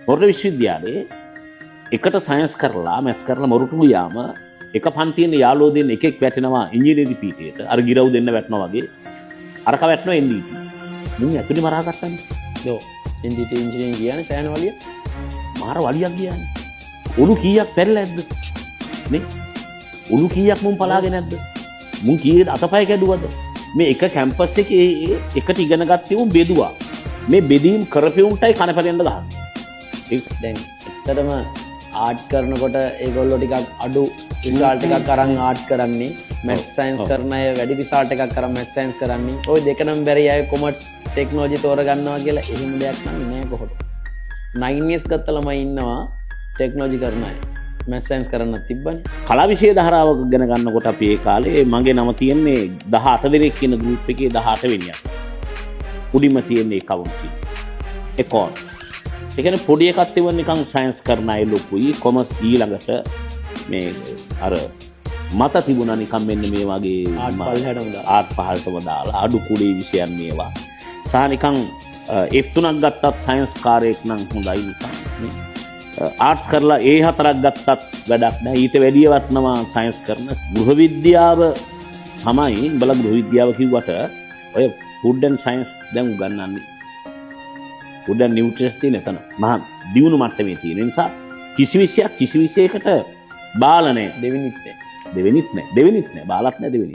මොරටු විශ්වවිද්‍යාලයේ එකට සයන්ස් කරලා මැත්ස් කරලා මොරටු ගියාම එක පන්තියේ යාළුවෝ දෙන්න එකෙක් වැටෙනවා ඉංජිනේරි පීඨයට. අර ගිරව් දෙන්න වැටෙනවා වගේ. අරක වැටෙනවා NDT. මුන් ඇතුලේ මරා ගත්තානේ. දෝ NDT ඉංජිනේරින් කියන්නේ සෑහෙන වලිය. මාර වලියක් ගියානේ. ඔලු කීයක් පැරලා ඇද්ද? නේ? ඔලු කීයක් මුන් පලාගෙන නැද්ද? මුන් කීයද අතපය කැඩුවද? මේ එක කැම්පස් එකේ එකට ඉගෙන ගත්තේ උන් බෙදුවා. මේ බෙදීම් කරපෙවුන්ටයි කනපැලෙන්න ගහන්නේ. දැන් ඇත්තටම ආර්ට් කරනකොට ඒගොල්ලෝ ටිකක් අඩු රිසල්ට් එකක් අරන් ආර්ට් කරන්නේ. මැත්ස් සයන්ස් කරන අය වැඩි රිසල්ට් එකක් අරන් මැත්ස් සයන්ස් කරන්නේ. ওই දෙකම බැරි අය කොමර්ස් ටෙක්නොලොජි තෝරගන්නවා කියලා එහෙම දෙයක් නෑ කොහොමද? 9 years ගත්ත ළමයි ඉන්නවා ටෙක්නොලොජි කරන අය. මැත්ස් සයන්ස් කරන්නත් තිබ්බනේ. කලා විෂය ධාරාවක ඉගෙන ගන්නකොට අපි ඒ කාලේ මගේ නම තියෙන්නේ 18 දෙනෙක් කියන ගෲප් එකේ 18 වෙනියක්. උඩින්ම තියෙන්නේ කවුන්ටි. එකොන්. ඒ කියන්නේ පොඩි එකක් තිබුණ නිකන් සයන්ස් කරන අය ලොකුයි කොමර්ස් ඊළඟට මේ අර මත තිබුණා නිකන් මෙන්න මේ වගේ ආර්ට් පහළටම දාලා අඩු කුඩේ විෂයන් මේවා. සහ නිකන් F3ක් ගත්තත් සයන්ස් කාර්යයක් නම් හොඳයි නිකන් නේ. ආර්ට්ස් කරලා A4ක් ගත්තත් වැඩක් නෑ. ඊට වැඩිය වටනවා සයන්ස් කරන ගෘහ විද්‍යාව තමයි. උඹලා ගෘහ විද්‍යාව කිව්වට ඔය ෆුඩ් ඇන්ඩ් සයන්ස් දැන් උගන්වන්නේ. ෆුඩ් ඇන්ඩ් නියුට්‍රිෂන් තියෙන එතන. මහා දියුණු මට්ටමේ තියෙන නිසා කිසි විෂයකට බාල නෑ. දෙවෙනිත් නෑ. බාලත් නෑ දෙවෙනිත්.